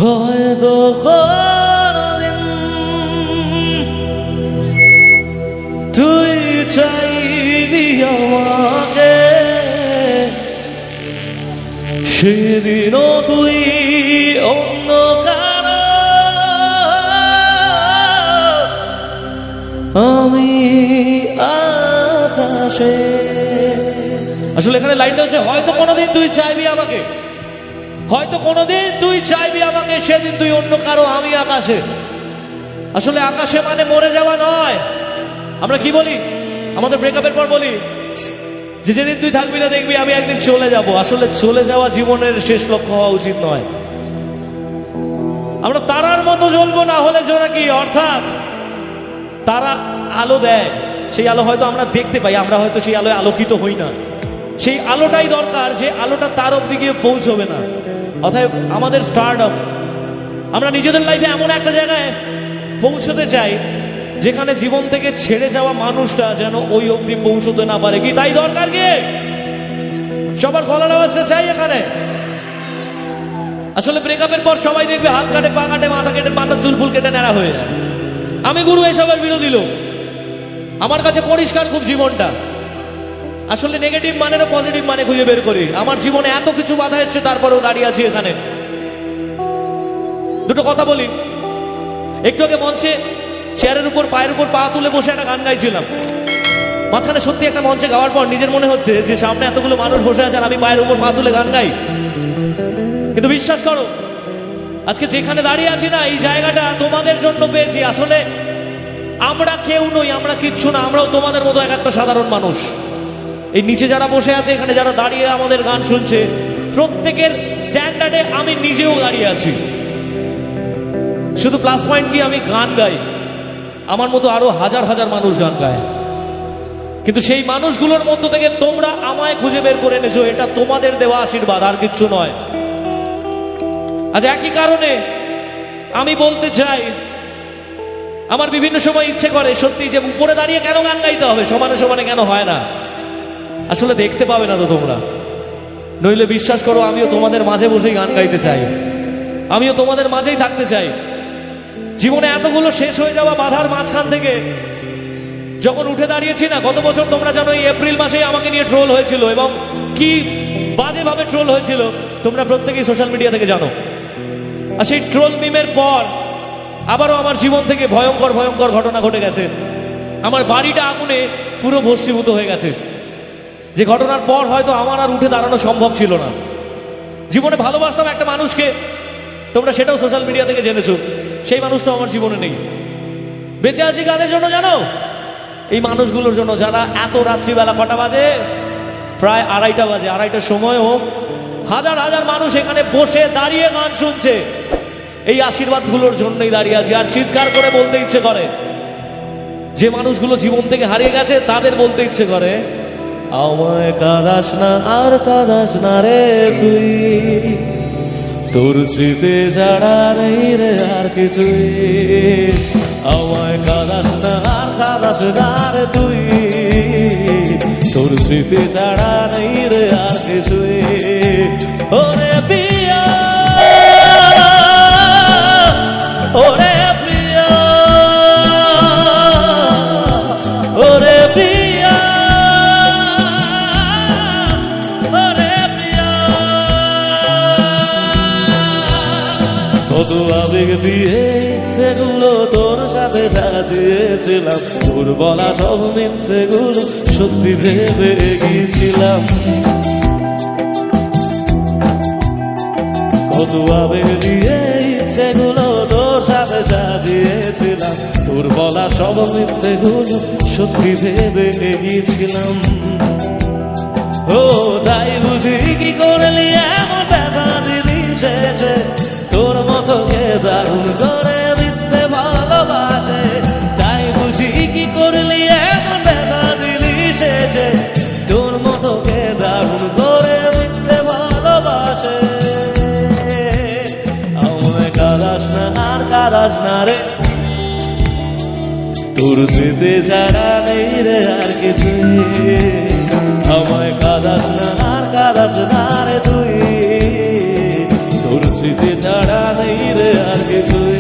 হয়তো কোনদিন তুই চাইবি আমাকে, সেদিনও তুই অন্য কারো, আমি আকাশে। আসলে এখানে লাইনটা হচ্ছে হয়তো কোনোদিন তুই চাইবি আমাকে, হয়তো কোনোদিন তুই চাইবি আমাকে, সেদিন তুই অন্য কারো, আমি আকাশে। আসলে আকাশে মানে মরে যাওয়া নয়। আমরা কি বলি আমাদের ব্রেকআপের পর বলি যে যেদিন তুই থাকবি না দেখবি আমি একদিন চলে যাব। আসলে চলে যাওয়া জীবনের শেষ লক্ষ্য হওয়া উচিত নয়। আমরা তারার মতো জ্বলবো, না হলে জোনাকি, অর্থাৎ তারা আলো দেয়, সেই আলো হয়তো আমরা দেখতে পাই, আমরা হয়তো সেই আলোয় আলোকিত হই না। সেই আলোটাই দরকার, যে আলোটা তার অব্দি গিয়ে পৌঁছবে না। অতএব আমাদের স্টারডম, আমরা নিজেদের লাইফে এমন একটা জায়গায় পৌঁছতে চাই যেখানে জীবন থেকে ছেড়ে যাওয়া মানুষটা যেন ওই অবধি পৌঁছতে না পারে। কি তাই দরকার? কি সবার গলার আওয়াজটা চাই এখানে? আসলে ব্রেকআপের পর সবাই দেখবে হাত কাটে, পা কাটে, মাথা কেটে, মাথার চুল ফুল কেটে ন্যাড়া হয়ে যায়। আমি গুরু এসবের বিরোধী লোক। আমার কাছে পরিষ্কার খুব জীবনটা। আসলে নেগেটিভ মানে না পজিটিভ মানে খুঁজে বের করি। আমার জীবনে এত কিছু বাধা এসছে, তারপরেও দাঁড়িয়ে আছি এখানে। দুটো কথা বলি। একটু আগে মঞ্চে চেয়ারের উপর পায়ের উপর পা তুলে বসে একটা গান গাইছিলাম। মাঝখানে সত্যি একটা মঞ্চে গাওয়ার পর নিজের মনে হচ্ছে যে সামনে এতগুলো মানুষ বসে আছেন, আমি পায়ের উপর পা তুলে গান গাই। কিন্তু বিশ্বাস করো, আজকে যেখানে দাঁড়িয়ে আছি না, এই জায়গাটা তোমাদের জন্য পেয়েছি। আসলে আমরা কেউ নই, আমরা কিচ্ছু না, আমরাও তোমাদের মতো এক একটা সাধারণ মানুষ। এই নিচে যারা বসে আছে, এখানে যারা দাঁড়িয়ে আমাদের গান শুনছে, প্রত্যেকের স্ট্যান্ডার্ডে আমি নিজেও দাঁড়িয়ে আছি। শুধু প্লাস পয়েন্ট কি, আমি গান গাই, আমার মতো আরো হাজার হাজার মানুষ গান গায়। কিন্তু সেই মানুষগুলোর মধ্য থেকে তোমরা আমায় খুঁজে বের করে এনেছো, এটা তোমাদের দেওয়া আশীর্বাদ, আর কিচ্ছু নয়। আজ একই কারণে আমি বলতে চাই, আমার বিভিন্ন সময় ইচ্ছে করে সত্যি যে উপরে দাঁড়িয়ে কেন গান গাইতে হবে, সমানে সমানে কেন হয় না? আসলে দেখতে পাবে না তো তোমরা, নইলে বিশ্বাস করো আমিও তোমাদের মাঝে বসেই গান গাইতে চাই, আমিও তোমাদের মাঝেই থাকতে চাই। জীবনে এতগুলো শেষ হয়ে যাওয়া বাধার মাঝখান থেকে যখন উঠে দাঁড়িয়েছি না, গত বছর তোমরা জানো এই এপ্রিল মাসেই আমাকে নিয়ে ট্রোল হয়েছিল, এবং কি বাজেভাবে ট্রোল হয়েছিল তোমরা প্রত্যেকেই সোশ্যাল মিডিয়া থেকে জানো। আর সেই ট্রোল মিমের পর আবারও আমার জীবন থেকে ভয়ঙ্কর ভয়ঙ্কর ঘটনা ঘটে গেছে। আমার বাড়িটা আগুনে পুরো ভস্মীভূত হয়ে গেছে, যে ঘটনার পর হয়তো আমার আর উঠে দাঁড়ানো সম্ভব ছিল না। জীবনে ভালোবাসতাম একটা মানুষকে, তোমরা সেটাও সোশ্যাল মিডিয়া থেকে জেনেছো, সেই মানুষটাও আমার জীবনে নেই। বেঁচে আছি কাদের জন্য জানো? এই মানুষগুলোর জন্য, যারা এত রাত্রিবেলা, কটা বাজে, প্রায় 2:30 বাজে, 2:30টার সময়ও হাজার হাজার মানুষ এখানে বসে দাঁড়িয়ে গান শুনছে। এই আশীর্বাদগুলোর জন্যই দাঁড়িয়ে আছি। আর চিৎকার করে বলতে ইচ্ছে করে, যে মানুষগুলো জীবন থেকে হারিয়ে গেছে তাদের বলতে ইচ্ছে করে, আমায় কাঁদাস না আর কাঁদাস না রে তুই, তোর স্মৃতি ছাড়া নেই রে আর কিছুই। আমায় কাঁদাস না আর কাঁদাস না রে তুই, তোর স্মৃতি ছাড়া নেই রে আর কিছুই। ওরে প্রিয়া, ওরে প্রিয়া, ওরে প্রিয়া, ওরে প্রিয়া। কত আবেগ দিয়ে সেগুলো তোর সাথে সাজিয়েছিলাম, তোর বলা সব মিথ্যেগুলো সত্যি ভেবে গিয়েছিলাম। কত আবেগ দিয়ে সেগুলো তোর সাথে সাজিয়েছিলাম, তোর বলা সব মিথ্যেগুলো সত্যি ভেবে গিয়েছিলাম। ও তাই বুঝি কি করলি এমন ব্যথা দিলি শেষে, তোর মতো কে দারুণ করে মিথ্যে ভালোবাসে। তাই বুঝি কি করলি এমন ব্যথা দিলি শেষে, তোর মতো কে দারুণ করে মিথ্যে ভালোবাসে। আমায় কাঁদাস না আর কাঁদাস না রে, তোর স্মৃতি ছাড়া নেই রে আর কিছুই। আমায় কাঁদাস না আর কাঁদাস না রে তুই, তোর স্মৃতি ছাড়া নেই রে আর কিছুই।